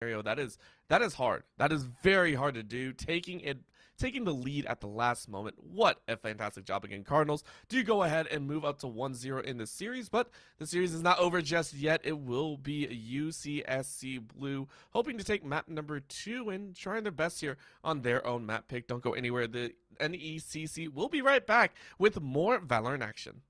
scenario, that is hard. That is very hard to do. Taking the lead at the last moment. What a fantastic job again. Cardinals do go ahead and move up to 1-0 in the series, but the series is not over just yet. It will be UCSC Blue hoping to take map number 2 and trying their best here on their own map pick. Don't go anywhere. The NECC will be right back with more Valorant action.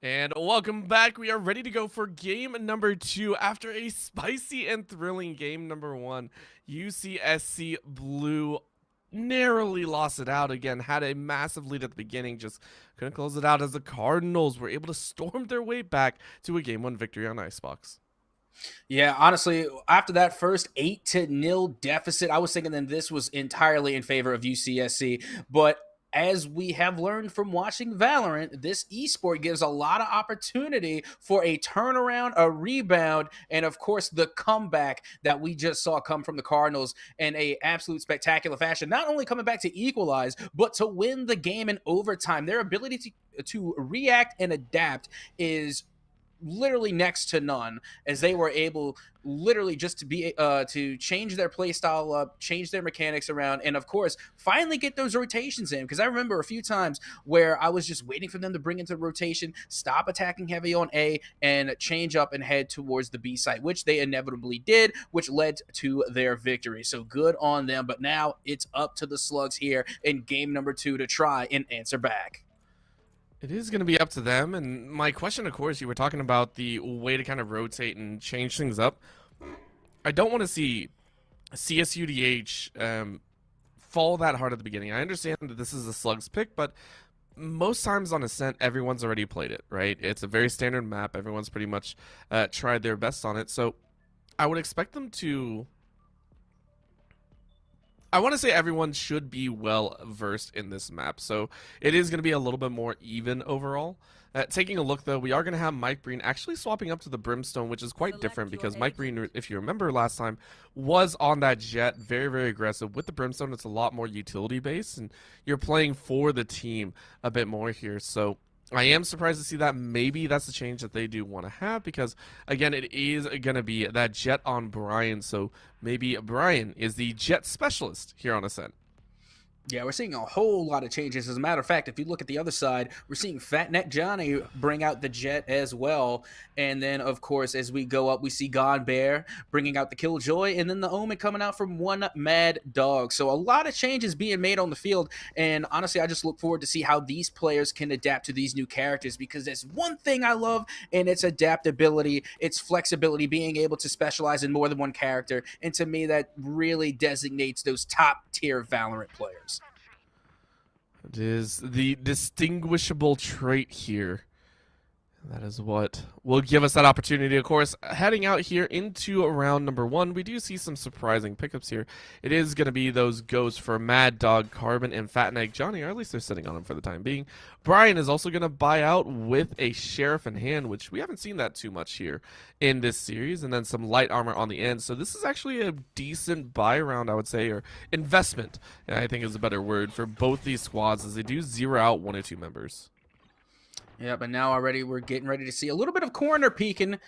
And welcome back. We are ready to go for game number 2 after a spicy and thrilling game number 1. UCSC Blue narrowly lost it out again, had a massive lead at the beginning, just couldn't close it out as the Cardinals were able to storm their way back to a game 1 victory on Icebox. Yeah, honestly, after that first 8-0 deficit, I was thinking that this was entirely in favor of UCSC. But as we have learned from watching Valorant, this esport gives a lot of opportunity for a turnaround, a rebound, and of course the comeback that we just saw come from the Cardinals in a absolute spectacular fashion. Not only coming back to equalize, but to win the game in overtime. Their ability to react and adapt is literally next to none, as they were able literally just to be to change their play style up, change their mechanics around, and of course finally get those rotations in. Because I remember a few times where I was just waiting for them to bring into rotation, stop attacking heavy on A, and change up and head towards the B site, which they inevitably did, which led to their victory. So good on them. But now it's up to the Slugs here in game number 2 to try and answer back. It is going to be up to them, and my question, of course, you were talking about the way to kind of rotate and change things up. I don't want to see CSUDH fall that hard at the beginning. I understand that this is a Slugs pick, but most times on Ascent, everyone's already played it, right? It's a very standard map. Everyone's pretty much tried their best on it, so I would expect them to... I want to say everyone should be well versed in this map, so it is going to be a little bit more even overall. Taking a look, though, we are going to have Mike Breen actually swapping up to the Brimstone, which is quite different because Mike Breen, if you remember last time, was on that Jet, very, very aggressive. With the Brimstone, it's a lot more utility-based, and you're playing for the team a bit more here, so... I am surprised to see that. Maybe that's the change that they do want to have because, again, it is going to be that Jet on Brian. So maybe Brian is the Jet specialist here on Ascent. Yeah, we're seeing a whole lot of changes. As a matter of fact, if you look at the other side, we're seeing Fat Neck Johnny bring out the Jet as well. And then, of course, as we go up, we see Gone Bear bringing out the Killjoy, and then the Omen coming out from One Mad Dog. So a lot of changes being made on the field. And honestly, I just look forward to see how these players can adapt to these new characters, because there's one thing I love, and it's adaptability, it's flexibility, being able to specialize in more than one character. And to me, that really designates those top-tier Valorant players. It is the distinguishable trait here. That is what will give us that opportunity. Of course, heading out here into round number 1, we do see some surprising pickups here. It is going to be those ghosts for Mad Dog, Carbon, and Fat Neck Johnny, or at least they're sitting on them for the time being. Brian is also going to buy out with a Sheriff in hand, which we haven't seen that too much here in this series, and then some light armor on the end. So this is actually a decent buy round, I would say, or investment, I think is a better word, for both these squads, as they do zero out 1 or 2 members. Yeah, but now already we're getting ready to see a little bit of corner peeking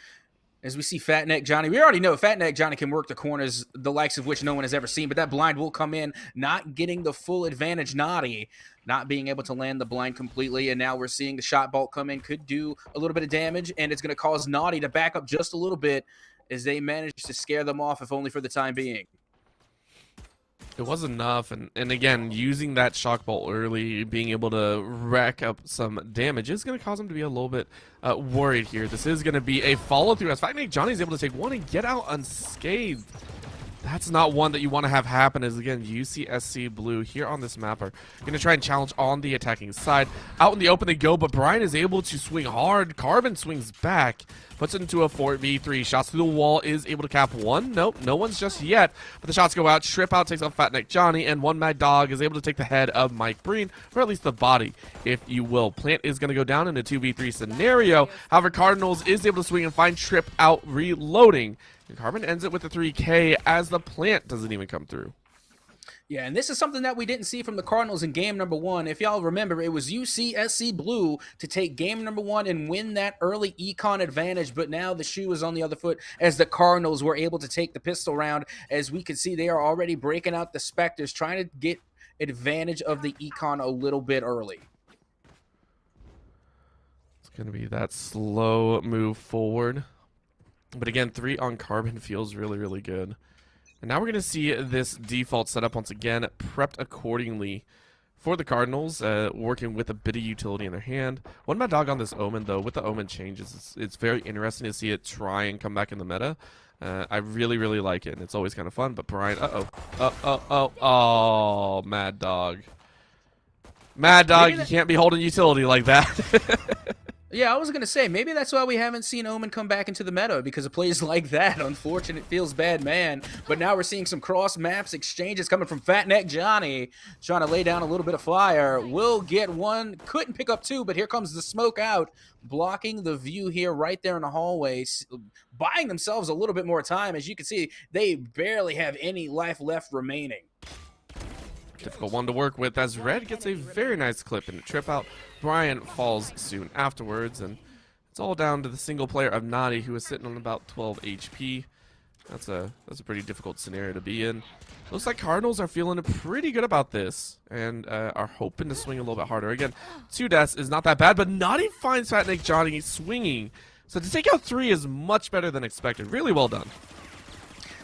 as we see Fat Neck Johnny. We already know Fat Neck Johnny can work the corners, the likes of which no one has ever seen, but that blind will come in, not getting the full advantage. Naughty not being able to land the blind completely, and now we're seeing the shot bolt come in, could do a little bit of damage, and it's going to cause Naughty to back up just a little bit as they manage to scare them off, if only for the time being. It was enough, and again, using that shock bolt early, being able to rack up some damage is going to cause him to be a little bit worried here. This is going to be a follow-through, as Fat Neck Johnny's able to take one and get out unscathed. That's not one that you want to have happen, as again, UCSC Blue here on this map are going to try and challenge on the attacking side. Out in the open they go, but Brian is able to swing hard. Carbon swings back, puts it into a 4v3. Shots through the wall, is able to cap one. Nope, no one's just yet, but the shots go out. Strip out takes out Fat Neck Johnny, and One Mad Dog is able to take the head of Mike Breen, or at least the body, if you will. Plant is going to go down in a 2v3 scenario. However, Cardinals is able to swing and find Trip out reloading. And Carbon ends it with a 3K as the plant doesn't even come through. Yeah, and this is something that we didn't see from the Cardinals in game number 1. If y'all remember, it was UCSC Blue to take game number 1 and win that early econ advantage, but now the shoe is on the other foot as the Cardinals were able to take the pistol round. As we can see, they are already breaking out the Spectres, trying to get advantage of the econ a little bit early. It's going to be that slow move forward. But again, 3 on Carbon feels really, really good. And now we're going to see this default setup once again, prepped accordingly For the Cardinals, working with a bit of utility in their hand. One Mad Dog on this Omen, though, with the Omen changes, it's very interesting to see it try and come back in the meta. I really, really like it, and it's always kind of fun. But Brian, oh, Mad Dog. Mad Dog, you can't be holding utility like that. Yeah, I was going to say, maybe that's why we haven't seen Omen come back into the meta, because of plays like that. Unfortunate, feels bad, man. But now we're seeing some cross-maps exchanges coming from Fat Neck Johnny, trying to lay down a little bit of fire. Will get one, couldn't pick up two, but here comes the smoke out, blocking the view here right there in the hallway, buying themselves a little bit more time. As you can see, they barely have any life left remaining. Difficult one to work with, as Red gets a very nice clip in the trip out. Brian falls soon afterwards, and it's all down to the single player of Nadi, who is sitting on about 12 HP. That's a pretty difficult scenario to be in. Looks like Cardinals are feeling pretty good about this, and are hoping to swing a little bit harder. Again, 2 deaths is not that bad, but Nadi finds Fat Nick Johnny swinging. So to take out 3 is much better than expected. Really well done.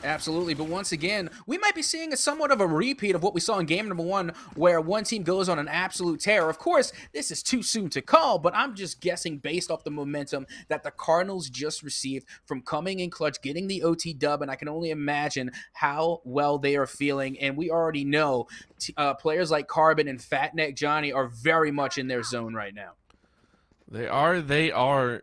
Absolutely, but once again, we might be seeing a somewhat of a repeat of what we saw in game number 1, where one team goes on an absolute tear. Of course, this is too soon to call, but I'm just guessing based off the momentum that the Cardinals just received from coming in clutch, getting the OT dub, and I can only imagine how well they are feeling. And we already know players like Carbon and Fat Neck Johnny are very much in their zone right now. They are.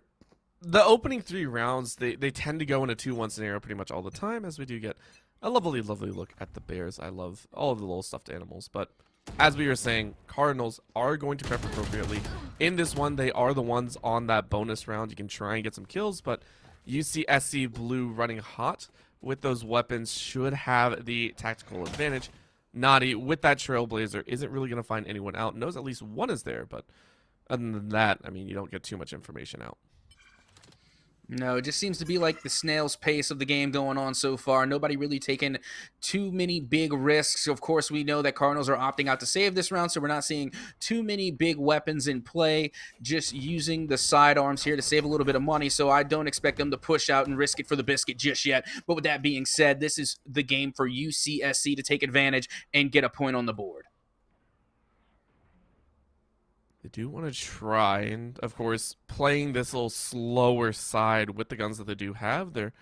The opening 3 rounds, they tend to go in a 2-1 scenario pretty much all the time, as we do get a lovely, lovely look at the Bears. I love all of the little stuffed animals. But as we were saying, Cardinals are going to prep appropriately. In this one, they are the ones on that bonus round. You can try and get some kills, but you see SC Blue running hot with those weapons should have the tactical advantage. Nadi, with that Trailblazer, isn't really going to find anyone out. Knows at least one is there, but other than that, I mean, you don't get too much information out. No, it just seems to be like the snail's pace of the game going on so far. Nobody really taking too many big risks. Of course, we know that Cardinals are opting out to save this round, so we're not seeing too many big weapons in play, just using the sidearms here to save a little bit of money, so I don't expect them to push out and risk it for the biscuit just yet. But with that being said, this is the game for UCSC to take advantage and get a point on the board. They do want to try, and of course, playing this little slower side with the guns that they do have, they're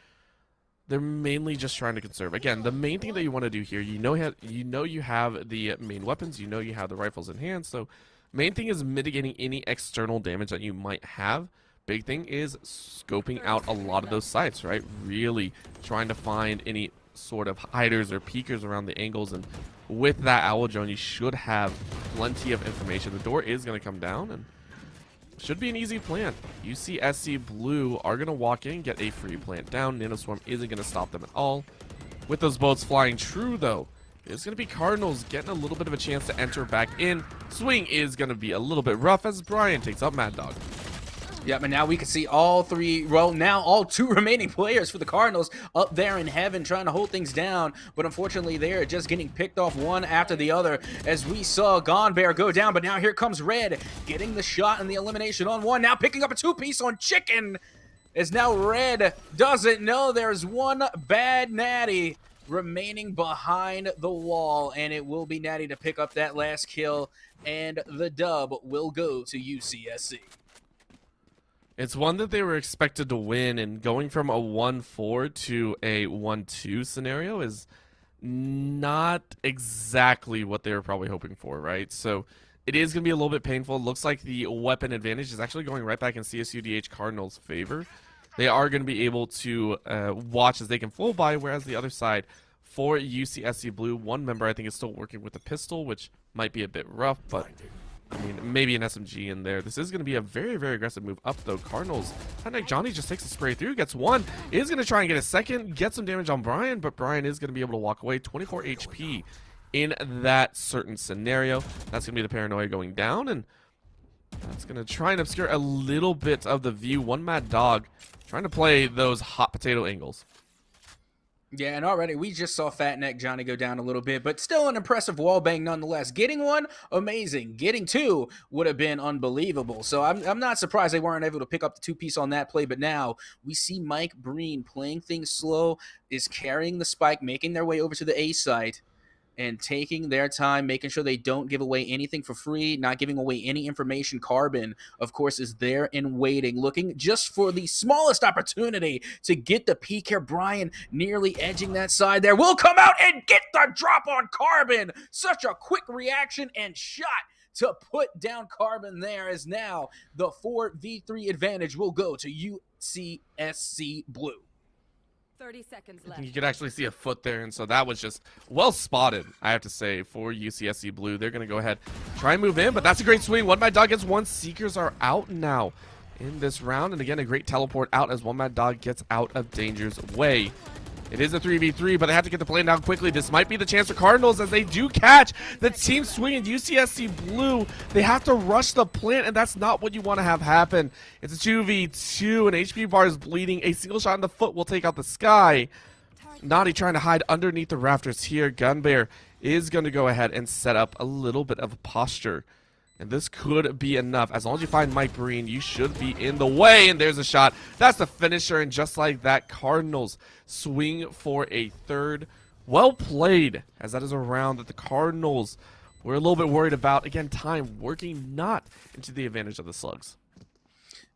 mainly just trying to conserve. Again, the main thing that you want to do here, you know you have the main weapons, you know you have the rifles in hand, so main thing is mitigating any external damage that you might have. Big thing is scoping out a lot of those sites, right? Really trying to find any sort of hiders or peekers around the angles, and with that owl drone, you should have plenty of information. The door is going to come down, and should be an easy plant. UCSC Blue are going to walk in, get a free plant down. Nanoswarm isn't going to stop them at all. With those boats flying true, though, it's going to be Cardinals getting a little bit of a chance to enter back in. Swing is going to be a little bit rough as Brian takes out Mad Dog. Yep, and now we can see all 2 remaining players for the Cardinals up there in heaven trying to hold things down. But unfortunately, they're just getting picked off one after the other, as we saw Gone Bear go down. But now here comes Red getting the shot and the elimination on one. Now picking up a 2-piece on Chicken, as now Red doesn't know there's one bad Natty remaining behind the wall. And it will be Natty to pick up that last kill, and the dub will go to UCSC. It's one that they were expected to win, and going from a 1-4 to a 1-2 scenario is not exactly what they were probably hoping for, right? So it is going to be a little bit painful. It looks like the weapon advantage is actually going right back in CSUDH Cardinals' favor. They are going to be able to watch as they can full buy, whereas the other side, for UCSC Blue, one member I think is still working with a pistol, which might be a bit rough, but I mean, maybe an SMG in there. This is going to be a very, very aggressive move up, though. Cardinals, I think Johnny just takes a spray through, gets one, is going to try and get a second, get some damage on Brian, but Brian is going to be able to walk away. 24 HP in that certain scenario. That's going to be the paranoia going down, and that's going to try and obscure a little bit of the view. One Mad Dog trying to play those hot potato angles. Yeah, and already we just saw Fat Neck Johnny go down a little bit, but still an impressive wall bang nonetheless. Getting one, amazing. Getting two would have been unbelievable. So I'm not surprised they weren't able to pick up the 2-piece on that play, but now we see Mike Breen playing things slow, is carrying the spike, making their way over to the A site. and taking their time, making sure they don't give away anything for free, not giving away any information. Carbon, of course, is there and waiting, looking just for the smallest opportunity to get the peek here. Brian nearly edging that side there. Will come out and get the drop on Carbon. Such a quick reaction and shot to put down Carbon there, as now the 4v3 advantage will go to UCSC Blue. 30 seconds left. You could actually see a foot there, and so that was just well spotted, I have to say, for UCSC Blue. They're going to go ahead, try and move in, but that's a great swing. One Mad Dog gets one. Seekers are out now in this round, and again, a great teleport out as One Mad Dog gets out of danger's way. It is a 3v3, but they have to get the play down quickly. This might be the chance for Cardinals as they do catch the team swinging. UCSC Blue, they have to rush the plant, and that's not what you want to have happen. It's a 2v2, and HP bar is bleeding. A single shot in the foot will take out the sky. Naughty trying to hide underneath the rafters here. Gunbear is going to go ahead and set up a little bit of posture. And this could be enough. As long as you find Mike Breen, you should be in the way. And there's a shot. That's the finisher. And just like that, Cardinals swing for a third. Well played, as that is a round that the Cardinals were a little bit worried about. Again, time working not into the advantage of the Slugs.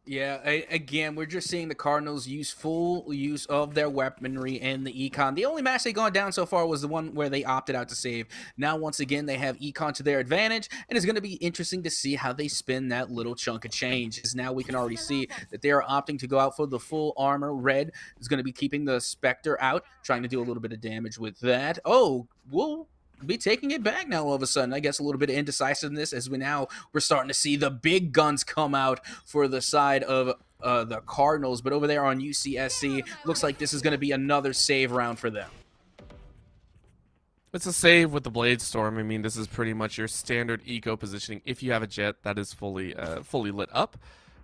Yeah, again, we're just seeing the Cardinals use full use of their weaponry and the econ. The only match they've gone down so far was the one where they opted out to save. Now, once again, they have econ to their advantage, and it's going to be interesting to see how they spin that little chunk of change. As now we can already see that they are opting to go out for the full armor. Red is going to be keeping the Spectre out, trying to do a little bit of damage with that. Oh, we'll be taking it back now all of a sudden. I guess a little bit of indecisiveness as we're starting to see the big guns come out for the side of the Cardinals. But over there on UCSC, looks like this is going to be another save round for them. It's a save with the Blade Storm. I mean, this is pretty much your standard eco positioning if you have a jet that is fully lit up.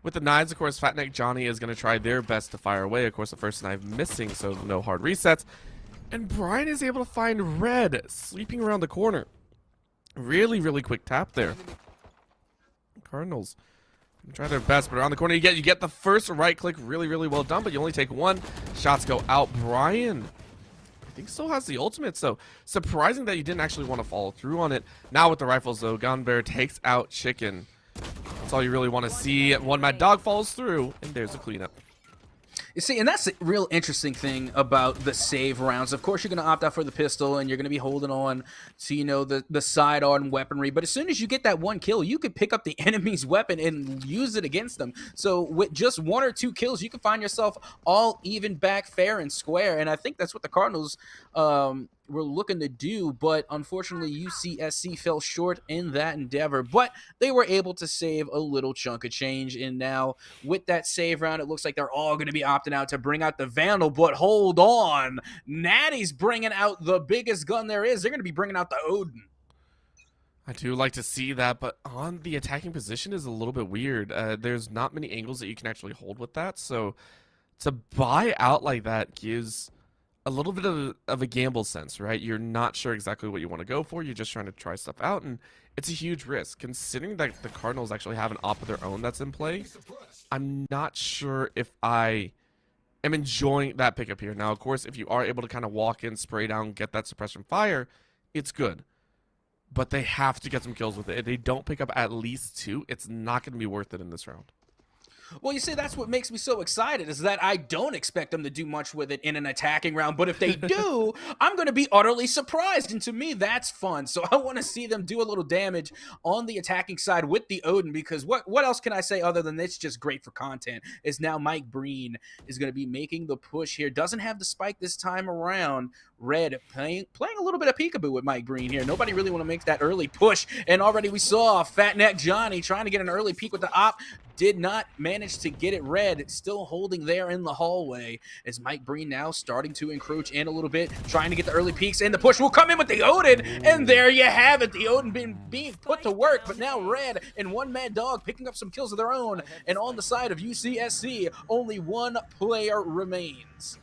With the knives, of course, Fatneck Johnny is going to try their best to fire away. Of course, the first knife missing, so no hard resets. And Brian is able to find Red sleeping around the corner. Really, really quick tap there. Cardinals try their best, but around the corner you get the first right click. Really, really well done, but you only take one. Shots go out. Brian, I think, still has the ultimate, so surprising that you didn't actually want to follow through on it. Now with the rifles, though, Gunbear takes out Chicken. That's all you really want to see. One Mad Dog falls through, and there's a cleanup. You see, and that's the real interesting thing about the save rounds. Of course, you're going to opt out for the pistol, and you're going to be holding on to, you know, the sidearm weaponry. But as soon as you get that one kill, you could pick up the enemy's weapon and use it against them. So with just one or two kills, you can find yourself all even back fair and square. And I think that's what the Cardinals were looking to do, but unfortunately UCSC fell short in that endeavor. But they were able to save a little chunk of change, and now with that save round, it looks like they're all going to be opting out to bring out the Vandal. But hold on, Natty's bringing out the biggest gun there is. They're going to be bringing out the Odin. I do like to see that, but on the attacking position is a little bit weird. There's not many angles that you can actually hold with that, so to buy out like that gives a little bit of a gamble sense, right? You're not sure exactly what you want to go for. You're just trying to try stuff out, and it's a huge risk. Considering that the Cardinals actually have an op of their own that's in play, I'm not sure if I am enjoying that pickup here. Now, of course, if you are able to kind of walk in, spray down, get that suppression fire, it's good. But they have to get some kills with it. If they don't pick up at least two, it's not going to be worth it in this round. Well, you see, that's what makes me so excited, is that I don't expect them to do much with it in an attacking round, but if they do, I'm going to be utterly surprised, and to me, that's fun. So I want to see them do a little damage on the attacking side with the Odin, because what else can I say other than it's just great for content, is now Mike Breen is going to be making the push here. Doesn't have the spike this time around. Red playing a little bit of peekaboo with Mike Breen here. Nobody really want to make that early push, and already we saw Fatneck Johnny trying to get an early peek with the op. Did not manage to get it. Red still holding there in the hallway as Mike Breen now starting to encroach in a little bit, trying to get the early peeks, and the push will come in with the Odin, and there you have it. The Odin being put to work, but now Red and One Mad Dog picking up some kills of their own, and on the side of UCSC, only one player remains.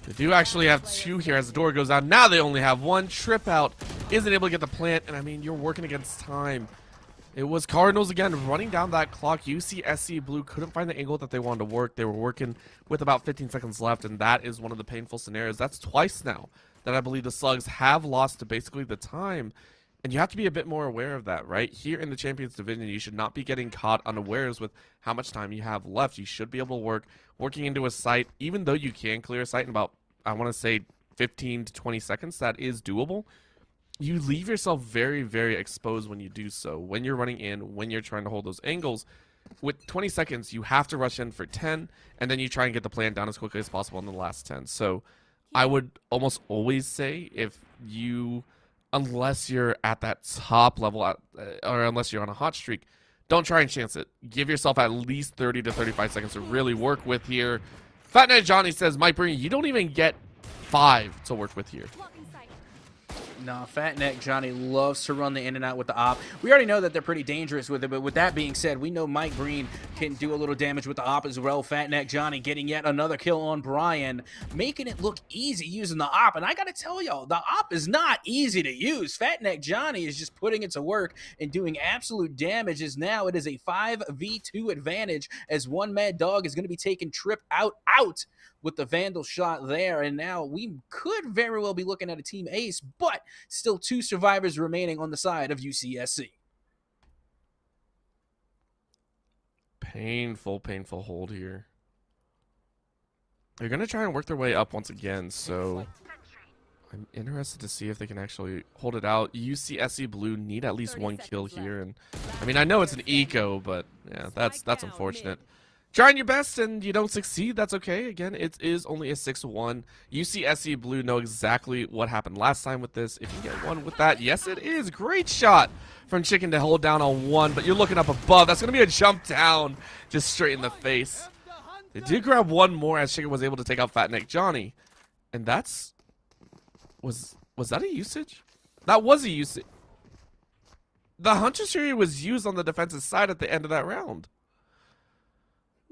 They do actually have two here as the door goes out. Now they only have one. Trip out isn't able to get the plant, and I mean, you're working against time. It was Cardinals again running down that clock. UCSC Blue couldn't find the angle that they wanted to work. They were working with about 15 seconds left, and that is one of the painful scenarios. That's twice now that I believe the Slugs have lost to basically the time. And you have to be a bit more aware of that, right? Here in the Champions Division, you should not be getting caught unawares with how much time you have left. You should be able to working into a site, even though you can clear a site in about, I want to say, 15 to 20 seconds. That is doable. You leave yourself very, very exposed when you do so. When you're running in, when you're trying to hold those angles, with 20 seconds, you have to rush in for 10, and then you try and get the plan down as quickly as possible in the last 10. So I would almost always say if you... unless you're at that top level, or unless you're on a hot streak, don't try and chance it. Give yourself at least 30 to 35 seconds to really work with here. Fat Night Johnny says, Mike Breen, you don't even get 5 to work with here. No, Fat Neck Johnny loves to run the in and out with the op. We already know that they're pretty dangerous with it, but with that being said, we know Mike Breen can do a little damage with the op as well. Fat Neck Johnny getting yet another kill on Brian, making it look easy using the op. And I gotta tell y'all, the op is not easy to use. Fat Neck Johnny is just putting it to work and doing absolute damage, as now it is a 5v2 advantage, as one Mad Dog is going to be taking Trip out with the Vandal shot there. And now we could very well be looking at a team ace, but still 2 survivors remaining on the side of UCSC. Painful hold here. They're going to try and work their way up once again, so I'm interested to see if they can actually hold it out. UCSC Blue need at least 1 kill here, and I mean, I know it's an eco, but yeah, that's unfortunate. Trying your best and you don't succeed, that's okay. Again, it is only a 6-1. UCSC Blue know exactly what happened last time with this. If you get 1 with that, yes it is. Great shot from Chicken to hold down on 1, but you're looking up above. That's going to be a jump down just straight in the face. They did grab 1 more as Chicken was able to take out Fat Neck Johnny. And that's... Was that a usage? That was a usage. The Hunter Fury was used on the defensive side at the end of that round.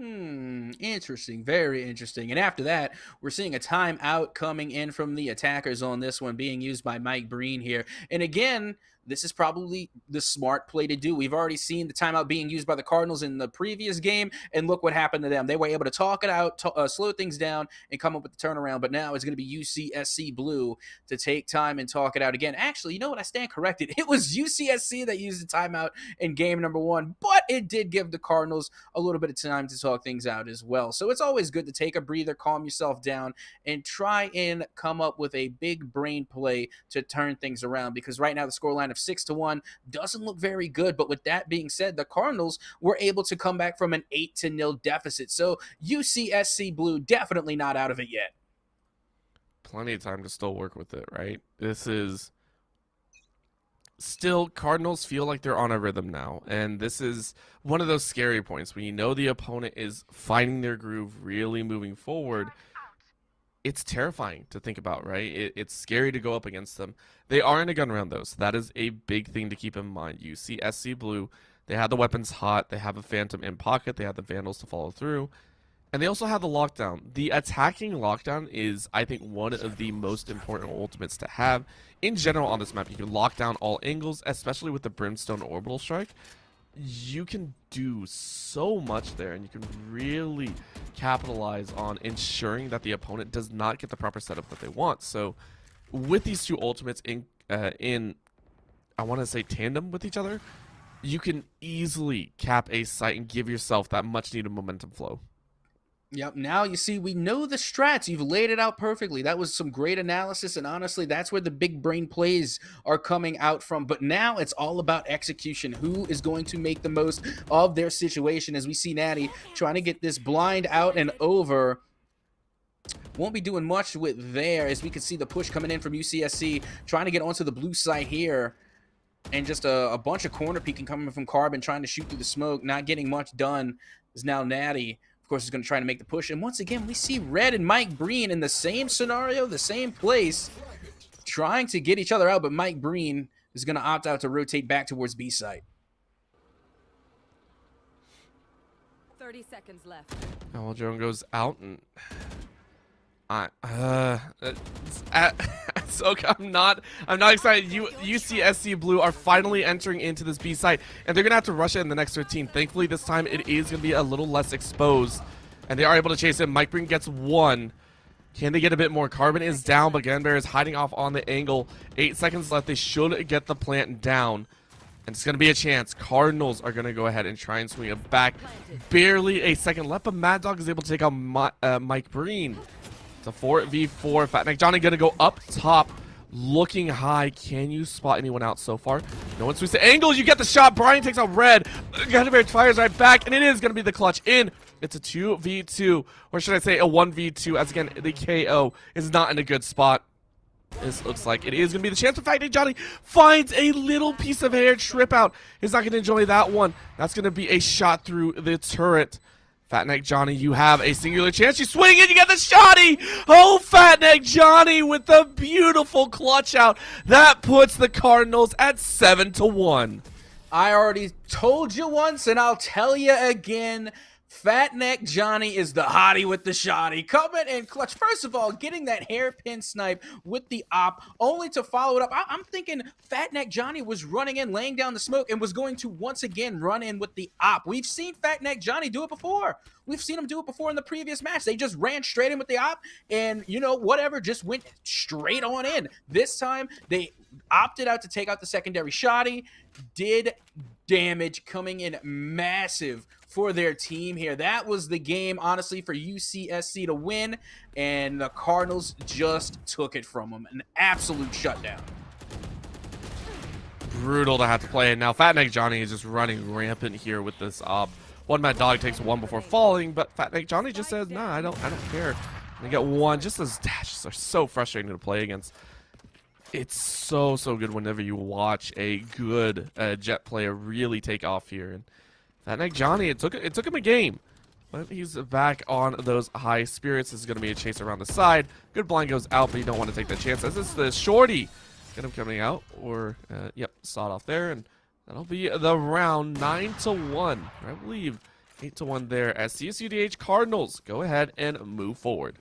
Interesting. Very interesting. And after that, we're seeing a timeout coming in from the attackers on this one, being used by Mike Breen here. And again, this is probably the smart play to do. We've already seen the timeout being used by the Cardinals in the previous game, and look what happened to them. They were able to talk it out, slow things down, and come up with the turnaround. But now it's going to be UCSC Blue to take time and talk it out again. Actually, you know what? I stand corrected. It was UCSC that used the timeout in game number 1, but it did give the Cardinals a little bit of time to talk things out as well. So it's always good to take a breather, calm yourself down, and try and come up with a big brain play to turn things around, because right now the scoreline of 6-1 doesn't look very good. But with that being said, the Cardinals were able to come back from an 8-0 deficit. So UCSC Blue definitely not out of it yet. Plenty of time to still work with it, right? This is still, Cardinals feel like they're on a rhythm now, and this is one of those scary points when you know the opponent is finding their groove, really moving forward. It's terrifying to think about, right? It's scary to go up against them. They are in a gun round, though, so that is a big thing to keep in mind. UCSC Blue, they have the weapons hot, they have a Phantom in pocket, they have the Vandals to follow through, and they also have the lockdown. The attacking lockdown is, I think, one of the most important ultimates to have in general on this map. You can lock down all angles, especially with the Brimstone Orbital Strike. You can do so much there, and you can really capitalize on ensuring that the opponent does not get the proper setup that they want. So with these 2 ultimates in I want to say tandem with each other, you can easily cap a site and give yourself that much needed momentum flow. Yep, now you see, we know the strats. You've laid it out perfectly. That was some great analysis, and honestly, that's where the big brain plays are coming out from. But now it's all about execution. Who is going to make the most of their situation, as we see Natty trying to get this blind out and over. Won't be doing much with there, as we can see the push coming in from UCSC, trying to get onto the blue side here. And just a bunch of corner peeking coming from Carbon, trying to shoot through the smoke, not getting much done, is now Natty. Of course, is going to try to make the push. And once again, we see Red and Mike Breen in the same scenario, the same place, trying to get each other out. But Mike Breen is going to opt out to rotate back towards B site. 30 seconds left. Now Joan goes out, and so I'm not excited. UCSC Blue are finally entering into this B site, and they're gonna have to rush it in the next 15. Thankfully, this time it is gonna be a little less exposed, and they are able to chase him. Mike Breen gets 1. Can they get a bit more? Carbon is down, but Gunbear is hiding off on the angle. 8 seconds left. They should get the plant down. And it's going to be a chance. Cardinals are going to go ahead and try and swing it back. Barely a second left, but Mad Dog is able to take out Mike Breen. It's a 4v4. Fat Neck Johnny going to go up top, looking high. Can you spot anyone out so far? No one swings the angle. You get the shot. Brian takes out Red. Gunbear fires right back, and it is going to be the clutch in. It's a 2v2, or should I say a 1v2, as again, the KO is not in a good spot. This looks like it is going to be the chance. In fact, Johnny finds a little piece of hair. Trip out. He's not going to enjoy that one. That's going to be a shot through the turret. Fat Neck Johnny, you have a singular chance. You swing it, you get the shotty. Oh, Fat Neck Johnny with the beautiful clutch out. That puts the Cardinals at 7-1. I already told you once, and I'll tell you again. Fat Neck Johnny is the hottie with the shotty. Coming in clutch. First of all, getting that hairpin snipe with the op, only to follow it up. I'm thinking Fat Neck Johnny was running in, laying down the smoke, and was going to once again run in with the op. We've seen Fat Neck Johnny do it before. We've seen him do it before in the previous match. They just ran straight in with the op, and, you know, whatever, just went straight on in. This time, they opted out to take out the secondary shotty. Did damage, coming in massive for their team here. That was the game, honestly, for UCSC to win, and the Cardinals just took it from them. An absolute shutdown. Brutal to have to play. And now Fat Neck Johnny is just running rampant here with this op. One Mad Dog takes one before falling, but Fat Neck Johnny just says, nah, I don't care. They get one. Just those dashes are so frustrating to play against. It's so good whenever you watch a good Jet player really take off here. And Fat Neck Johnny, it took him a game, but he's back on those high spirits. This is going to be a chase around the side. Good blind goes out, but you don't want to take that chance. As it's the shorty. Get him coming out, or yep, sawed off there, and that'll be the round. 9-1, I believe. 8-1 there as CSUDH Cardinals go ahead and move forward.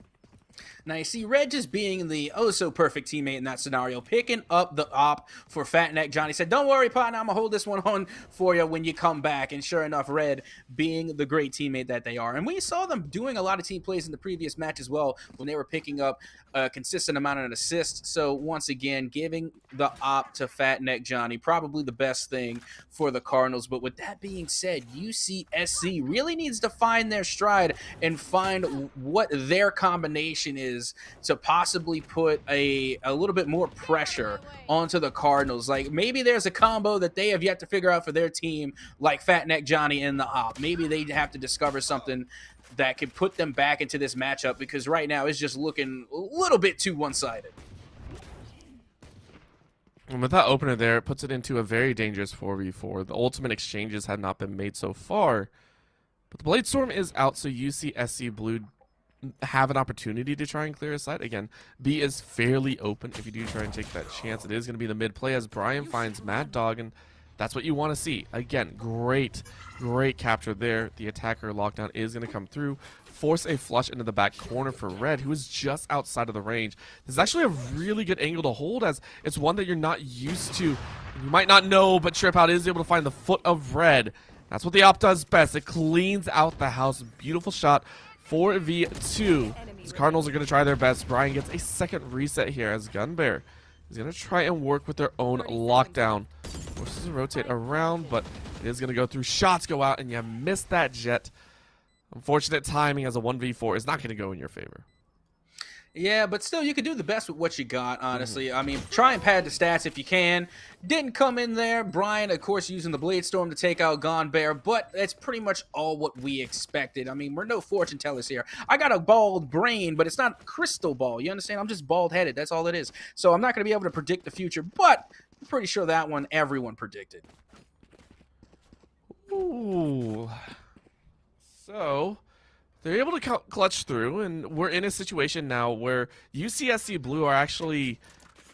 Now, you see Red just being the oh-so-perfect teammate in that scenario, picking up the op for Fat Neck Johnny. Said, don't worry, partner, I'm going to hold this one on for you when you come back. And sure enough, Red being the great teammate that they are. And we saw them doing a lot of team plays in the previous match as well when they were picking up a consistent amount of assists. So, once again, giving the op to Fat Neck Johnny, probably the best thing for the Cardinals. But with that being said, UCSC really needs to find their stride and find what their combination is to possibly put a little bit more pressure onto the Cardinals. Like, maybe there's a combo that they have yet to figure out for their team, like Fat Neck Johnny and the op. Maybe they have to discover something that could put them back into this matchup, because right now it's just looking a little bit too one-sided. And with that opener there, it puts it into a very dangerous 4v4. The ultimate exchanges have not been made so far, but the Blade Storm is out, so UCSC Blue have an opportunity to try and clear a side. Again, B is fairly open if you do try and take that chance. It is going to be the mid play as Brian finds Mad Dog, and that's what you want to see. Again, great capture there. The attacker lockdown is going to come through, force a flush into the back corner for Red, who is just outside of the range. This is actually a really good angle to hold, as it's one that you're not used to. You might not know, but Trip Out is able to find the foot of Red. That's what the op does best. It cleans out the house. Beautiful shot. 4v2. The Cardinals are going to try their best. Brian gets a second reset here as Gunbear is going to try and work with their own lockdown. Forces to rotate around, but it is going to go through. Shots go out, and you missed that Jet. Unfortunate timing as a 1v4 is not going to go in your favor. Yeah, but still, you can do the best with what you got, honestly. I mean, try and pad the stats if you can. Didn't come in there. Brian, of course, using the Blade Storm to take out Gunbear, but that's pretty much all what we expected. I mean, we're no fortune tellers here. I got a bald brain, but it's not crystal ball. You understand? I'm just bald-headed. That's all it is. So I'm not going to be able to predict the future, but I'm pretty sure that one everyone predicted. Ooh. So they're able to clutch through, and we're in a situation now where UCSC Blue are actually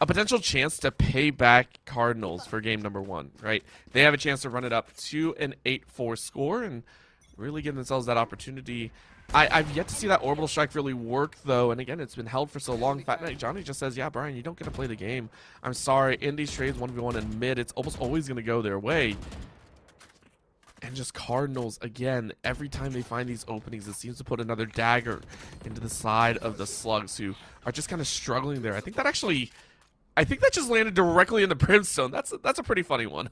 a potential chance to pay back Cardinals for game number 1, right? They have a chance to run it up to an 8-4 score and really give themselves that opportunity. I've yet to see that orbital strike really work, though, and again, it's been held for so long. Fat Neck Johnny just says, yeah, Brian, you don't get to play the game. I'm sorry, in these trades, 1v1 in mid, it's almost always going to go their way. And just Cardinals, again, every time they find these openings, it seems to put another dagger into the side of the Slugs, who are just kind of struggling there. I think that just landed directly in the Brimstone. That's a pretty funny one.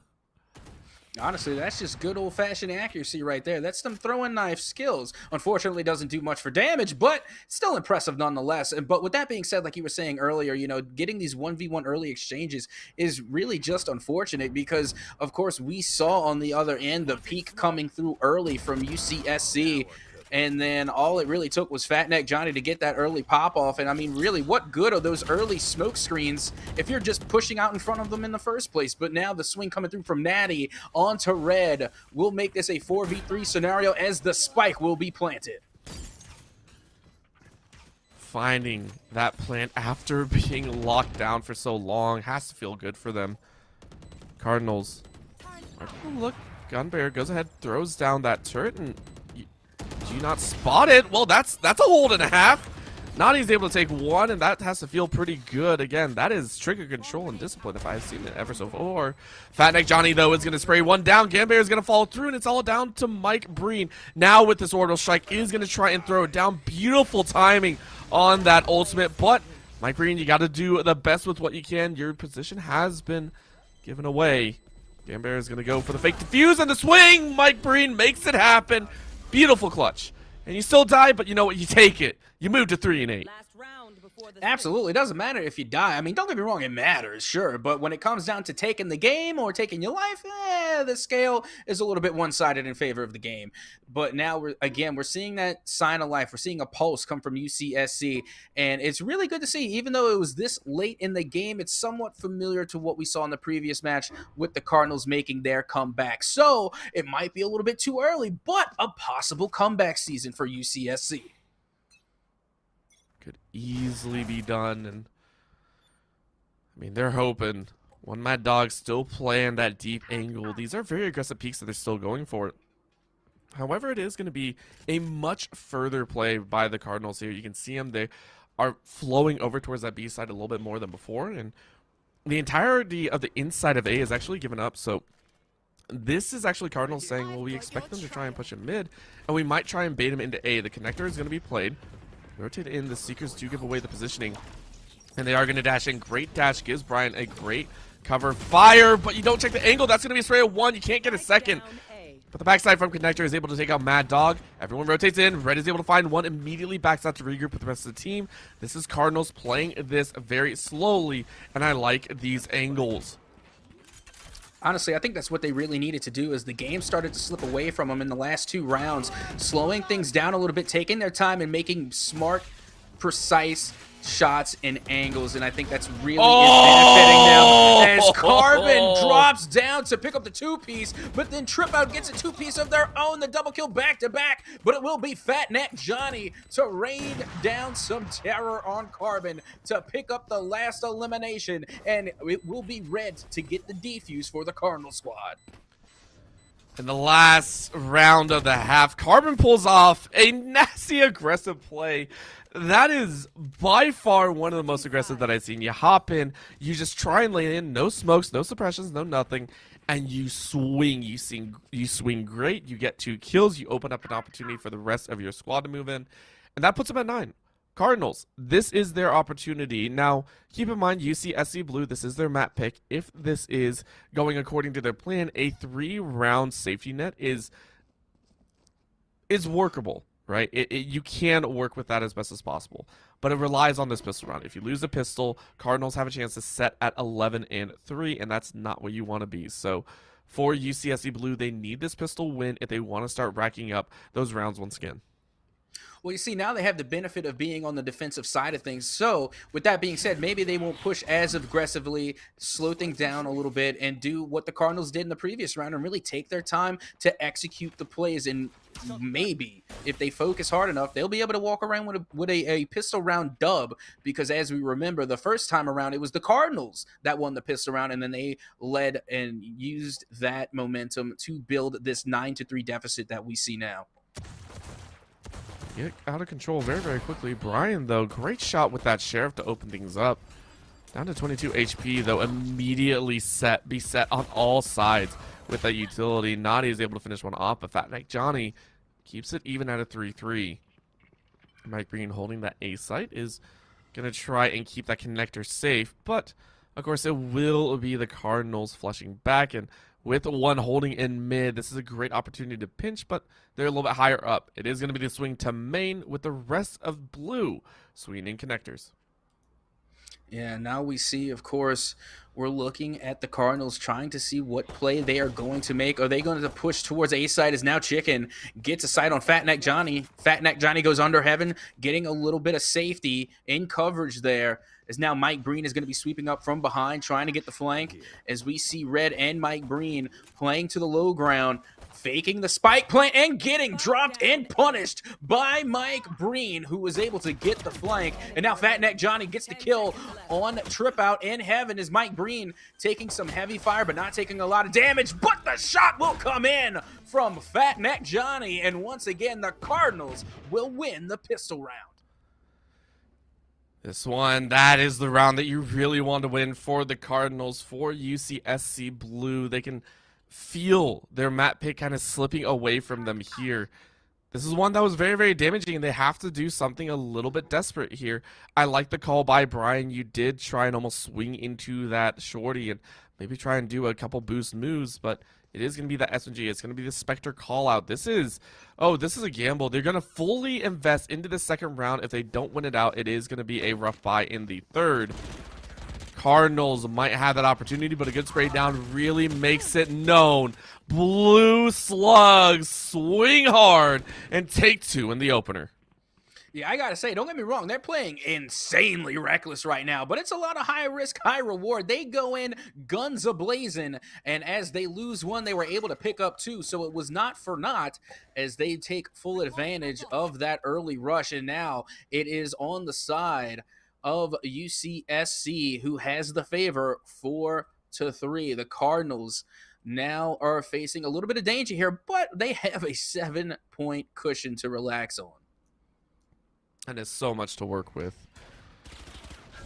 Honestly, that's just good old-fashioned accuracy right there. That's some throwing knife skills. Unfortunately, doesn't do much for damage, but still impressive nonetheless. But with that being said, like you were saying earlier, you know, getting these 1v1 early exchanges is really just unfortunate because, of course, we saw on the other end the peak coming through early from UCSC. And then all it really took was Fat Neck Johnny to get that early pop-off. And, I mean, really, what good are those early smoke screens if you're just pushing out in front of them in the first place? But now the swing coming through from Natty onto Red will make this a 4v3 scenario as the spike will be planted. Finding that plant after being locked down for so long has to feel good for them. Cardinals. Look, Gunbear goes ahead, throws down that turret, and... do you not spot it? Well, that's a hold and a half. Nani's able to take one, and that has to feel pretty good. Again, that is trigger control and discipline if I've seen it ever so far. Fat Neck Johnny, though, is going to spray one down. Gambear is going to fall through, and it's all down to Mike Breen. Now with this orbital strike, is going to try and throw it down. Beautiful timing on that ultimate, but Mike Breen, you got to do the best with what you can. Your position has been given away. Gambear is going to go for the fake defuse and the swing. Mike Breen makes it happen. Beautiful clutch. And you still die, but you know what? You take it. You move to 3 and 8. Absolutely. It doesn't matter if you die. I mean, don't get me wrong, it matters, sure. But when it comes down to taking the game or taking your life, the scale is a little bit one-sided in favor of the game. But now, we're seeing that sign of life. We're seeing a pulse come from UCSC. And it's really good to see. Even though it was this late in the game, it's somewhat familiar to what we saw in the previous match with the Cardinals making their comeback. So it might be a little bit too early, but a possible comeback season for UCSC. Could easily be done, and I mean, they're hoping. One Mad Dog still playing that deep angle. These are very aggressive peaks that they're still going for it. However, it is going to be a much further play by the Cardinals here. You can see them. They are flowing over towards that B side a little bit more than before, and the entirety of the inside of A is actually given up. So this is actually Cardinals saying, well, we expect them to try and push him mid, and we might try and bait him into A. The connector is going to be played. Rotate in. The Seekers do give away the positioning, and they are going to dash in. Great dash gives Brian a great cover fire, but you don't check the angle. That's going to be a spray of one. You can't get a second. But the backside from Connector is able to take out Mad Dog. Everyone rotates in. Red is able to find one. Immediately backs out to regroup with the rest of the team. This is Cardinals playing this very slowly, and I like these angles. Honestly, I think that's what they really needed to do as the game started to slip away from them in the last 2 rounds, slowing things down a little bit, taking their time and making smart, precise shots and angles, and I think that's really benefiting them as Carbon drops down to pick up the 2-piece, but then Trip Out gets a 2-piece of their own, the double kill back-to-back, but it will be Fat Neck Johnny to rain down some terror on Carbon to pick up the last elimination, and it will be Red to get the defuse for the Cardinal squad. In the last round of the half, Carbon pulls off a nasty aggressive play. That is by far one of the most aggressive that I've seen. You hop in, you just try and lay in, no smokes, no suppressions, no nothing, and you swing. You swing great, you get 2 kills, you open up an opportunity for the rest of your squad to move in, and that puts them at 9. Cardinals, this is their opportunity. Now, keep in mind, UCSC Blue, this is their map pick. If this is going according to their plan, a 3-round safety net is workable, right? You can work with that as best as possible, but it relies on this pistol round. If you lose a pistol, Cardinals have a chance to set at 11 and 3, and that's not what you want to be. So for UCSC Blue, they need this pistol win if they want to start racking up those rounds once again. Well, you see, now they have the benefit of being on the defensive side of things. So, with that being said, maybe they won't push as aggressively, slow things down a little bit, and do what the Cardinals did in the previous round and really take their time to execute the plays. And maybe, if they focus hard enough, they'll be able to walk around with a pistol round dub. Because as we remember, the first time around, it was the Cardinals that won the pistol round, and then they led and used that momentum to build this 9-3 deficit that we see now. Get out of control very, very quickly. Brian, though, great shot with that Sheriff to open things up. Down to 22 HP, though, immediately be set on all sides with that utility. Nadi is able to finish one off, but Fat Neck Johnny keeps it even at a 3-3. Mike Breen holding that A site is going to try and keep that connector safe, but of course it will be the Cardinals flushing back, and with one holding in mid, this is a great opportunity to pinch, but they're a little bit higher up. It is going to be the swing to main with the rest of blue swinging connectors. Yeah, now we see, of course, we're looking at the Cardinals trying to see what play they are going to make. Are they going to push towards A side? Is now Chicken gets a sight on Fat Neck Johnny. Fat Neck Johnny goes under Heaven, getting a little bit of safety in coverage there. As now Mike Breen is going to be sweeping up from behind, trying to get the flank. As we see Red and Mike Breen playing to the low ground, faking the spike plant and getting dropped and punished by Mike Breen, who was able to get the flank. And now Fat Neck Johnny gets the kill on Trip Out in Heaven as Mike Breen taking some heavy fire but not taking a lot of damage. But the shot will come in from Fat Neck Johnny. And once again, the Cardinals will win the pistol round. This one, that is the round that you really want to win for the Cardinals, for UCSC Blue. They can feel their map pick kind of slipping away from them here. This is one that was very, very damaging, and they have to do something a little bit desperate here. I like the call by Brian. You did try and almost swing into that shorty and maybe try and do a couple boost moves, but it is going to be the SMG. It's going to be the Spectre call out. This is a gamble. They're going to fully invest into the second round. If they don't win it out, it is going to be a rough buy in the third. Cardinals might have that opportunity, but a good spray down really makes it known. Blue Slugs swing hard and take two in the opener. Yeah, I gotta say, don't get me wrong, they're playing insanely reckless right now, but it's a lot of high risk, high reward. They go in guns a-blazing, and as they lose one, they were able to pick up two, so it was not for naught as they take full advantage of that early rush, and now it is on the side of UCSC, who has the favor 4-3. The Cardinals now are facing a little bit of danger here, but they have a 7-point cushion to relax on. And it's so much to work with.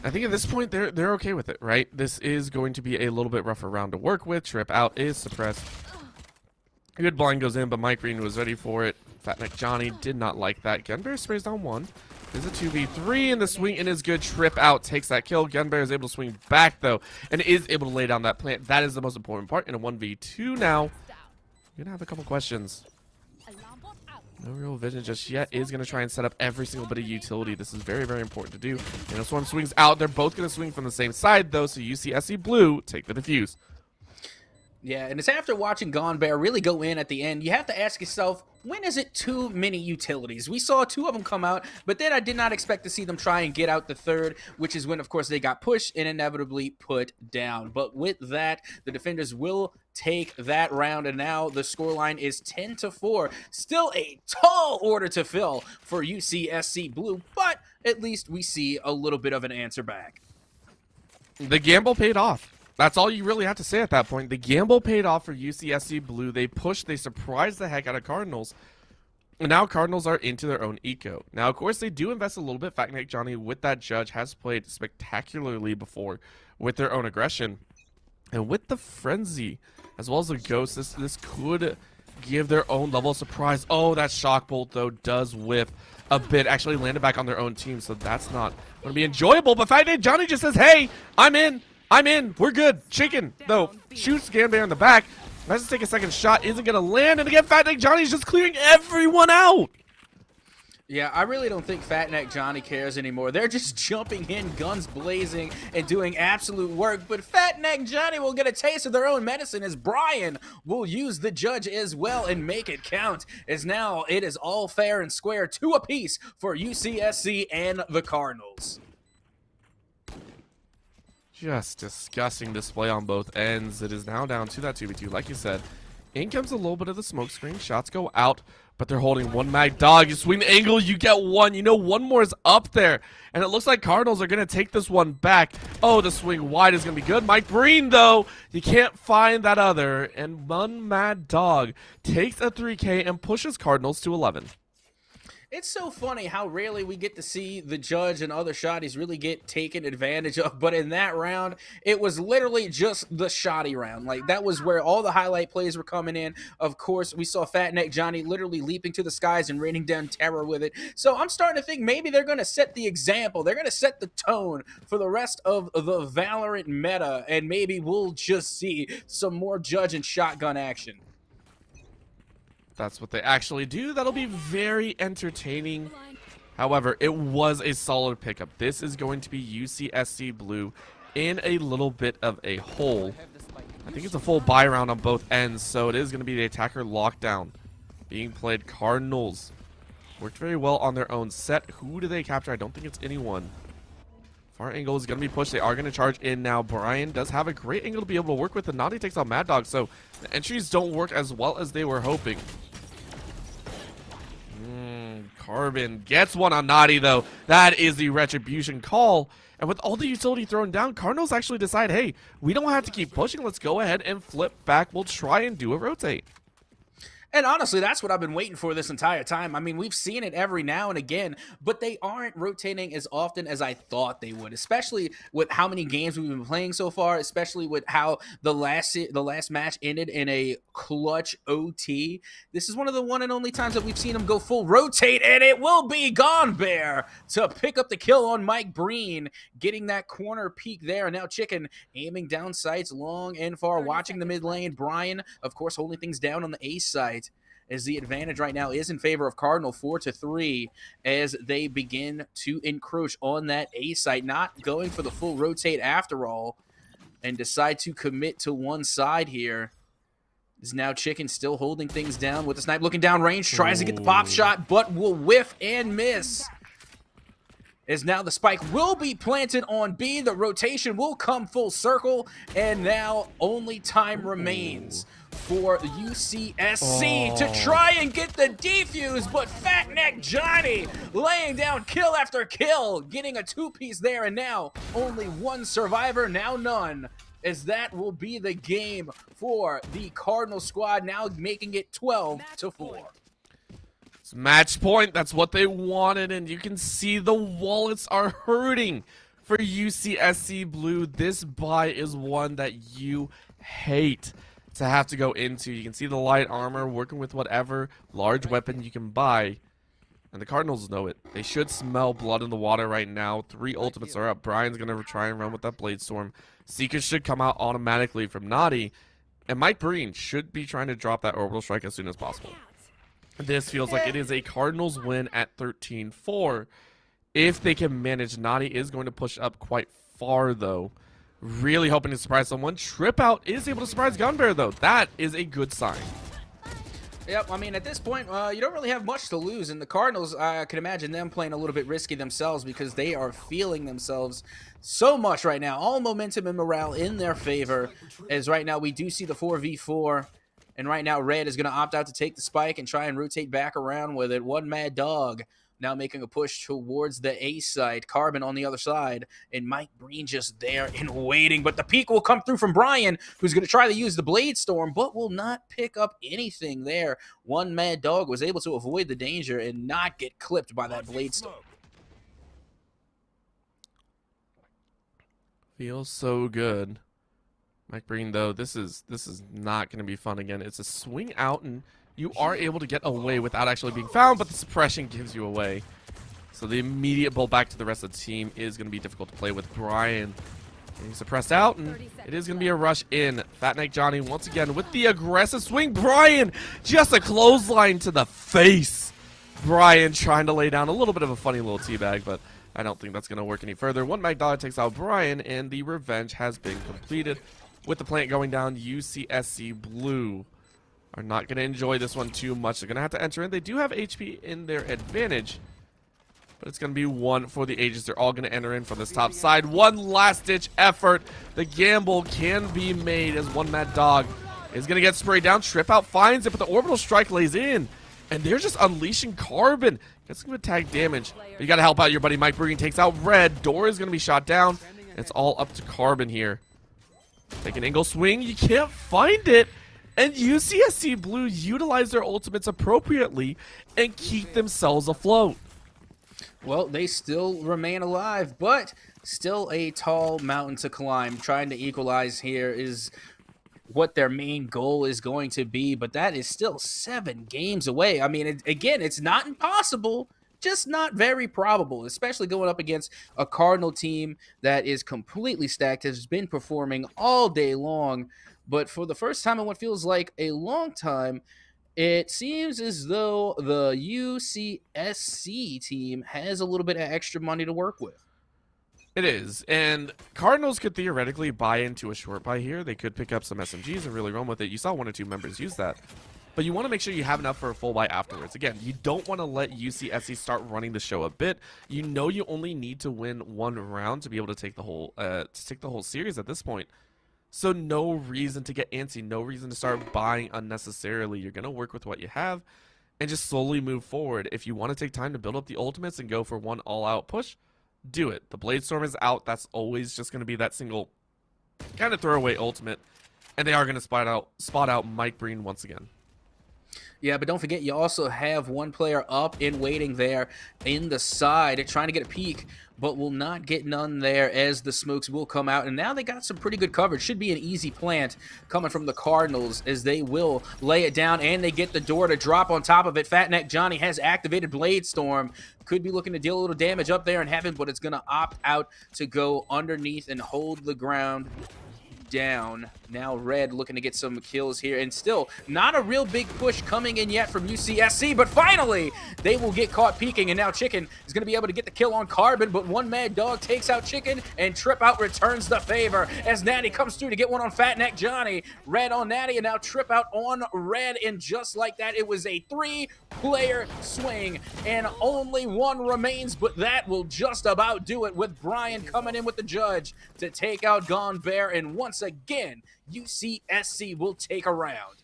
I think at this point, they're okay with it, right? This is going to be a little bit rougher round to work with. Trip Out is suppressed. Good blind goes in, but Mike Green was ready for it. Fat Neck Johnny did not like that. Gunbear sprays down one. There's a 2v3, and the swing in is good. Trip Out takes that kill. Gunbear is able to swing back, though, and is able to lay down that plant. That is the most important part in a 1v2 now. You're going to have a couple questions. No real vision just yet. Is going to try and set up every single bit of utility. This is very, very important to do. And this one swings out. They're both going to swing from the same side, though, so UCSC Blue take the defuse. Yeah, and it's after watching Gone Bear really go in at the end, you have to ask yourself, when is it too many utilities? We saw two of them come out, but then I did not expect to see them try and get out the third, which is when, of course, they got pushed and inevitably put down. But with that, the defenders will take that round, and now the scoreline is 10-4. Still a tall order to fill for UCSC Blue, but at least we see a little bit of an answer back. The gamble paid off. That's all you really have to say at that point. The gamble paid off for UCSC Blue. They pushed, they surprised the heck out of Cardinals. And now Cardinals are into their own eco. Now, of course, they do invest a little bit. Fat Neck Johnny, with that judge, has played spectacularly before with their own aggression. And with the Frenzy, as well as the Ghost, this could give their own level of surprise. Oh, that Shock Bolt, though, does whiff a bit. Actually landed back on their own team, so that's not going to be enjoyable. But Fat Neck Johnny just says, hey, I'm in. We're good. Chicken, though, shoots Gunbear in the back. Tries to take a second shot. Isn't going to land. And again, Fat Neck Johnny's just clearing everyone out. Yeah, I really don't think Fat Neck Johnny cares anymore. They're just jumping in, guns blazing, and doing absolute work. But Fat Neck Johnny will get a taste of their own medicine as Brian will use the judge as well and make it count. As now it is all fair and square, 2 apiece for UCSC and the Cardinals. Just disgusting display on both ends. It is now down to that 2v2. Like you said, in comes a little bit of the smoke screen. Shots go out, but they're holding one mag dog. You swing the angle, you get one. You know one more is up there. And it looks like Cardinals are going to take this one back. Oh, the swing wide is going to be good. Mike Breen, though, you can't find that other. And one mad dog takes a 3K and pushes Cardinals to 11. It's so funny how rarely we get to see the judge and other shotties really get taken advantage of, but in that round, it was literally just the shotty round. Like, that was where all the highlight plays were coming in. Of course, we saw Fat Neck Johnny literally leaping to the skies and raining down terror with it. So I'm starting to think maybe they're going to set the example. They're going to set the tone for the rest of the Valorant meta, and maybe we'll just see some more judge and shotgun action. That's what they actually do. That'll be very entertaining. However, it was a solid pickup. This is going to be UCSC Blue in a little bit of a hole. I think it's a full buy round on both ends, so it is going to be the attacker lockdown being played. Cardinals worked very well on their own set. Who do they capture? I don't think it's anyone. Far angle is going to be pushed. They are going to charge in now. Brian does have a great angle to be able to work with, and Naughty takes out Mad Dog, so the entries don't work as well as they were hoping. Carbon gets one on Naughty, though. That is the retribution call. And with all the utility thrown down, Cardinals actually decide, hey, we don't have to keep pushing. Let's go ahead and flip back. We'll try and do a rotate. And honestly, that's what I've been waiting for this entire time. I mean, we've seen it every now and again, but they aren't rotating as often as I thought they would, especially with how many games we've been playing so far, especially with how the last match ended in a clutch OT. This is one of the one and only times that we've seen them go full rotate, and it will be Gone Bear to pick up the kill on Mike Breen, getting that corner peek there. And now Chicken aiming down sights long and far, watching the mid lane. Brian, of course, holding things down on the A side, as the advantage right now is in favor of Cardinal 4-3 as they begin to encroach on that A site, not going for the full rotate after all, and decide to commit to one side here. Is now Chicken still holding things down with the snipe, looking down range, tries to get the pop shot, but will whiff and miss. As now the spike will be planted on B, the rotation will come full circle, and now only time remains for UCSC to try and get the defuse, but Fat Neck Johnny laying down kill after kill, getting a two-piece there, and now only one survivor, now none, as that will be the game for the Cardinal squad, now making it 12-4. It's match point. That's what they wanted, and you can see the wallets are hurting for UCSC Blue. This buy is one that you hate to have to go into. You can see the light armor working with whatever large weapon you can buy, and the Cardinals know it. They should smell blood in the water right now. 3 ultimates are up. Brian's gonna try and run with that Blade Storm. Seekers should come out automatically from Naughty, and Mike Breen should be trying to drop that orbital strike as soon as possible. This feels like it is a Cardinals win at 13-4. If they can manage, Naughty is going to push up quite far, though. Really hoping to surprise someone. Trip Out is able to surprise Gunbear, though. That is a good sign. Yep, I mean, at this point, you don't really have much to lose. And the Cardinals, I can imagine them playing a little bit risky themselves because they are feeling themselves so much right now. All momentum and morale in their favor, as right now we do see the 4v4. And right now, Red is going to opt out to take the spike and try and rotate back around with it. One Mad Dog now making a push towards the A side. Carbon on the other side. And Mike Breen just there and waiting. But the peek will come through from Brian, who's going to try to use the Blade Storm, but will not pick up anything there. One Mad Dog was able to avoid the danger and not get clipped by that Blade Storm. Feels so good. Mike Breen, though, this is not going to be fun again. It's a swing out, and you are able to get away without actually being found, but the suppression gives you away. So the immediate pull back to the rest of the team is going to be difficult to play with. Brian getting suppressed out, and it is going to be a rush in. Fat Neck Johnny once again with the aggressive swing. Brian, just a clothesline to the face. Brian trying to lay down a little bit of a funny little teabag, but I don't think that's going to work any further. One Magdala takes out Brian, and the revenge has been completed. With the plant going down, UCSC Blue are not going to enjoy this one too much. They're going to have to enter in. They do have HP in their advantage, but it's going to be one for the ages. They're all going to enter in from this top side. One last-ditch effort. The gamble can be made as One Mad Dog is going to get sprayed down. Trip Out finds it, but the orbital strike lays in, and they're just unleashing Carbon. Gets some attack damage, but you got to help out your buddy. Mike Breen takes out Red. Door is going to be shot down. It's all up to Carbon here. Take an angle swing. You can't find it. And UCSC Blue utilize their ultimates appropriately and keep themselves afloat. Well, they still remain alive, but still a tall mountain to climb. Trying to equalize here is what their main goal is going to be, but that is still 7 games away. I mean, again, it's not impossible, just not very probable, especially going up against a Cardinal team that is completely stacked, has been performing all day long, but for the first time in what feels like a long time, it seems as though the UCSC team has a little bit of extra money to work with. It is, and Cardinals could theoretically buy into a short buy here. They could pick up some SMGs and really run with it. You saw 1 or 2 members use that. But you want to make sure you have enough for a full buy afterwards. Again, you don't want to let UCSC start running the show a bit. You know you only need to win 1 round to be able to take the whole series at this point. So no reason to get antsy, no reason to start buying unnecessarily. You're going to work with what you have and just slowly move forward. If you want to take time to build up the ultimates and go for one all-out push, do it. The Bladestorm is out. That's always just going to be that single kind of throwaway ultimate. And they are going to spot out Mike Breen once again. Yeah, but don't forget, you also have one player up and waiting there in the side, trying to get a peek, but will not get none there as the smokes will come out. And now they got some pretty good coverage. Should be an easy plant coming from the Cardinals as they will lay it down, and they get the door to drop on top of it. Fatneck Johnny has activated Bladestorm. Could be looking to deal a little damage up there in heaven, but it's going to opt out to go underneath and hold the ground down. Now Red looking to get some kills here, and still not a real big push coming in yet from UCSC, but finally they will get caught peeking, and now Chicken is going to be able to get the kill on Carbon, but one Mad Dog takes out Chicken, and Trip Out returns the favor as Natty comes through to get one on Fatneck Johnny. Red on Natty, and now Trip Out on Red, and just like that, it was a 3-player swing, and only one remains, but that will just about do it with Brian coming in with the judge to take out Gone Bear, and once again, UCSC will take a round.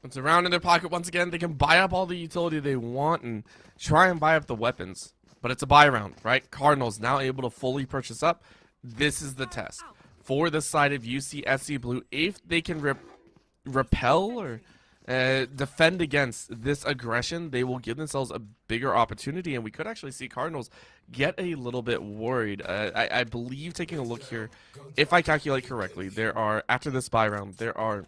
It's a round in their pocket once again. They can buy up all the utility they want and try and buy up the weapons. But it's a buy round, right? Cardinals now able to fully purchase up. This is the test. For the side of UCSC Blue, if they can repel or defend against this aggression, they will give themselves a bigger opportunity, and we could actually see Cardinals get a little bit worried. I believe, taking a look here, if I calculate correctly, there are, after this buy round, there are,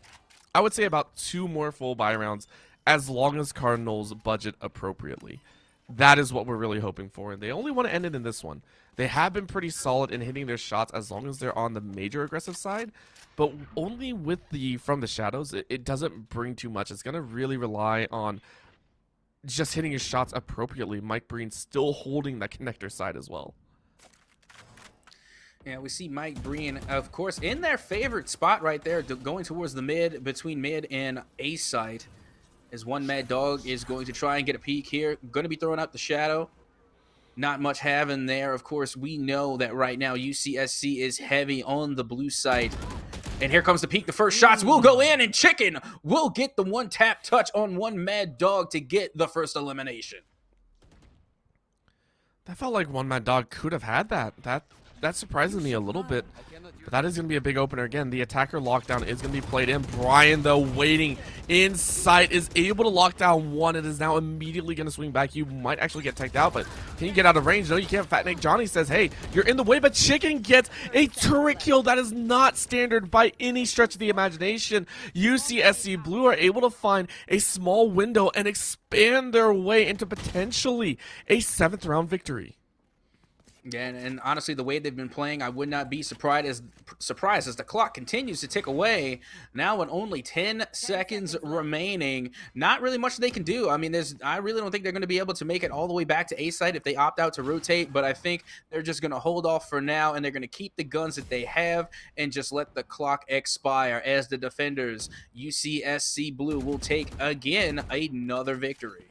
I would say, about 2 more full buy rounds as long as Cardinals budget appropriately. That is what we're really hoping for, and they only want to end it in this one. They have been pretty solid in hitting their shots as long as they're on the major aggressive side, but only with the From the Shadows, it doesn't bring too much. It's going to really rely on just hitting your shots appropriately. Mike Breen still holding that connector side as well. Yeah, we see Mike Breen, of course, in their favorite spot right there, going towards the mid, between mid and A site, as one Mad Dog is going to try and get a peek here. Going to be throwing out the shadow. Not much having there. Of course, we know that right now UCSC is heavy on the blue side. And here comes the peek. The first shots will go in, and Chicken will get the one-tap touch on one Mad Dog to get the first elimination. That felt like one Mad Dog could have had that. That's surprising me a little bit. But that is going to be a big opener again. The attacker lockdown is going to be played in. Brian, though, waiting in sight, is able to lock down one. It is now immediately going to swing back. You might actually get teched out, but can you get out of range? No, you can't. Fatneck Johnny says, hey, you're in the way, but Chicken gets a turret kill. That is not standard by any stretch of the imagination. UCSC Blue are able to find a small window and expand their way into potentially a 7th round victory. Yeah, and honestly, the way they've been playing, I would not be surprised as the clock continues to tick away. Now, with only 10 seconds remaining, not really much they can do. I mean, I really don't think they're going to be able to make it all the way back to A site if they opt out to rotate. But I think they're just going to hold off for now, and they're going to keep the guns that they have and just let the clock expire as the defenders, UCSC Blue, will take again another victory.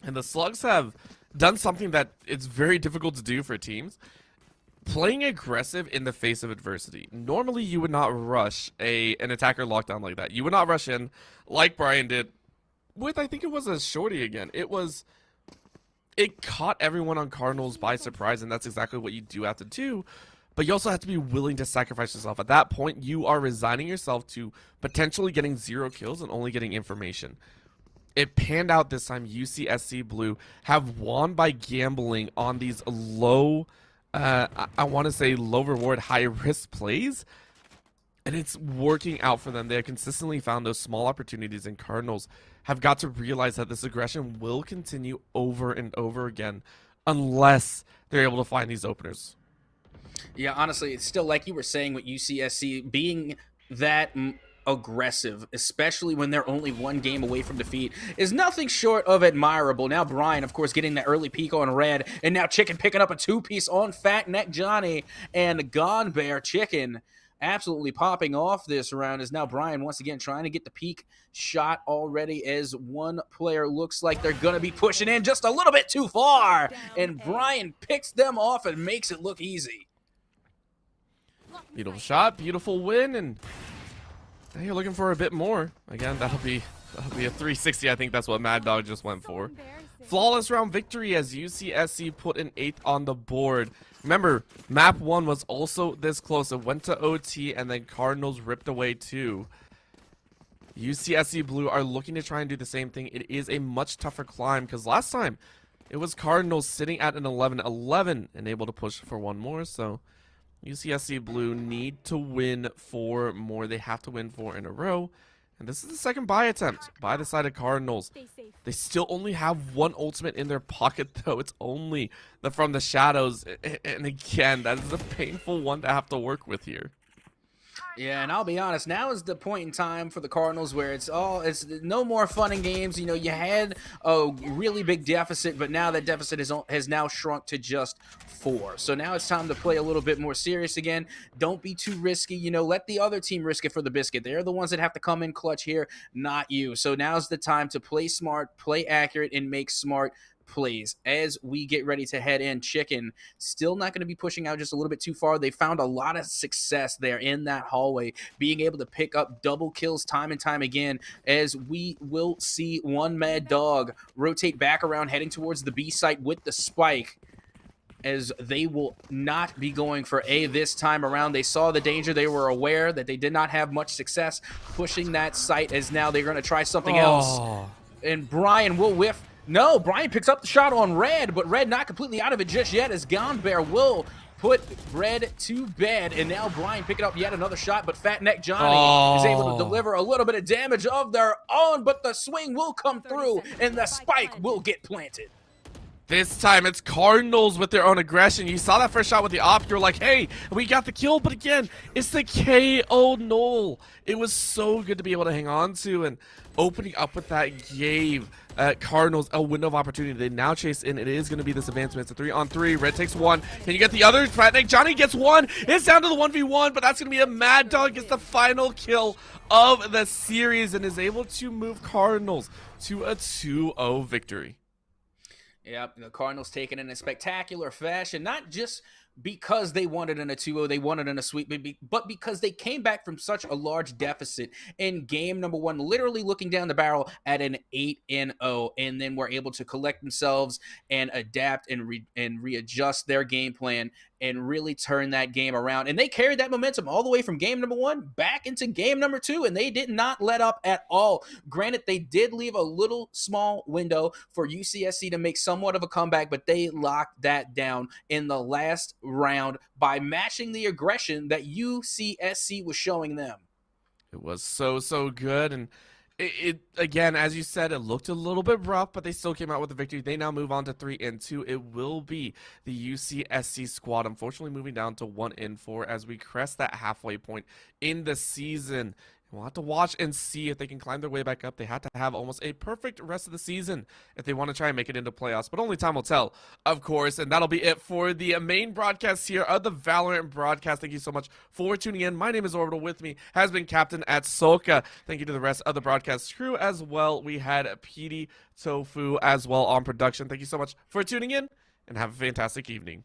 And the Slugs have done something that it's very difficult to do for teams. Playing aggressive in the face of adversity. Normally, you would not rush an attacker lockdown like that. You would not rush in like Brian did with, I think it was a shorty again. It caught everyone on Cardinals by surprise, and that's exactly what you do have to do. but you also have to be willing to sacrifice yourself. At that point, you are resigning yourself to potentially getting 0 kills and only getting information. It panned out this time. UCSC Blue have won by gambling on these low, I want to say low reward, high risk plays. And it's working out for them. They have consistently found those small opportunities, and Cardinals have got to realize that this aggression will continue over and over again unless they're able to find these openers. Yeah, honestly, it's still like you were saying with UCSC being that aggressive, especially when they're only 1 game away from defeat, is nothing short of admirable. Now Brian, of course, getting the early peek on Red, and now Chicken picking up a 2-piece on Fat Neck Johnny, and Gone Bear Chicken absolutely popping off this round is now Brian once again trying to get the peak shot already, as one player looks like they're going to be pushing in just a little bit too far, and Brian picks them off and makes it look easy. Beautiful shot, beautiful win, and now you're looking for a bit more. Again, that'll be a 360. I think that's what Mad Dog just went for. Flawless round victory as UCSC put an 8th on the board. Remember, map 1 was also this close. It went to OT, and then Cardinals ripped away 2. UCSC Blue are looking to try and do the same thing. It is a much tougher climb because last time it was Cardinals sitting at an 11-11 and able to push for 1 more. So UCSC Blue need to win 4 more. They have to win 4 in a row. And this is the second buy attempt by the side of Cardinals. They still only have 1 ultimate in their pocket, though. It's only the From the Shadows. And again, that is a painful one to have to work with here. Yeah, and I'll be honest, now is the point in time for the Cardinals where it's no more fun and games. You know, you had a really big deficit, but now that deficit has now shrunk to just 4. So now it's time to play a little bit more serious again. Don't be too risky. You know, let the other team risk it for the biscuit. They're the ones that have to come in clutch here, not you. So now's the time to play smart, play accurate, and make smart plays as we get ready to head in. Chicken still not going to be pushing out just a little bit too far. They found a lot of success there in that hallway, being able to pick up double kills time and time again, as we will see one Mad Dog rotate back around heading towards the B site with the spike, as they will not be going for A this time around. They saw the danger. They were aware that they did not have much success pushing that site, as now they're going to try something else. And Brian will whiff. No, Brian picks up the shot on Red, but Red not completely out of it just yet, as Gone Bear will put Red to bed. And now Brian picking up yet another shot, but Fat Neck Johnny is able to deliver a little bit of damage of their own, but the swing will come through, and the spike will get planted. This time it's Cardinals with their own aggression. You saw that first shot with the op. You're like, hey, we got the kill. But again, it's the KO Knoll. It was so good to be able to hang on to, and opening up with that gave Cardinals a window of opportunity. They now chase in. It is going to be this advancement. It's a 3-on-3. Red takes 1. Can you get the other? Fat Neck Johnny gets 1. It's down to the 1v1, but that's going to be a Mad Dog. Gets the final kill of the series and is able to move Cardinals to a 2-0 victory. Yep, the Cardinals taking it in a spectacular fashion, not just because they won it in a 2-0, they won it in a sweep, but because they came back from such a large deficit in game number 1, literally looking down the barrel at an 8-0, and then were able to collect themselves and adapt and readjust their game plan and really turn that game around. And they carried that momentum all the way from game number 1 back into game number 2, and they did not let up at all. Granted, they did leave a little small window for UCSC to make somewhat of a comeback, but they locked that down in the last round by matching the aggression that UCSC was showing them. It was so good, and it again, as you said, it looked a little bit rough, but they still came out with the victory. They now move on to 3-2. It will be the UCSC squad, unfortunately, moving down to 1-4 as we crest that halfway point in the season. We'll have to watch and see if they can climb their way back up. They had to have almost a perfect rest of the season if they want to try and make it into playoffs, but only time will tell, of course. And that'll be it for the main broadcast here of the Valorant broadcast. Thank you so much for tuning in. My name is Orbital. With me has been Captain at Soka. Thank you to the rest of the broadcast crew as well. We had PD Tofu as well on production. Thank you so much for tuning in, and have a fantastic evening.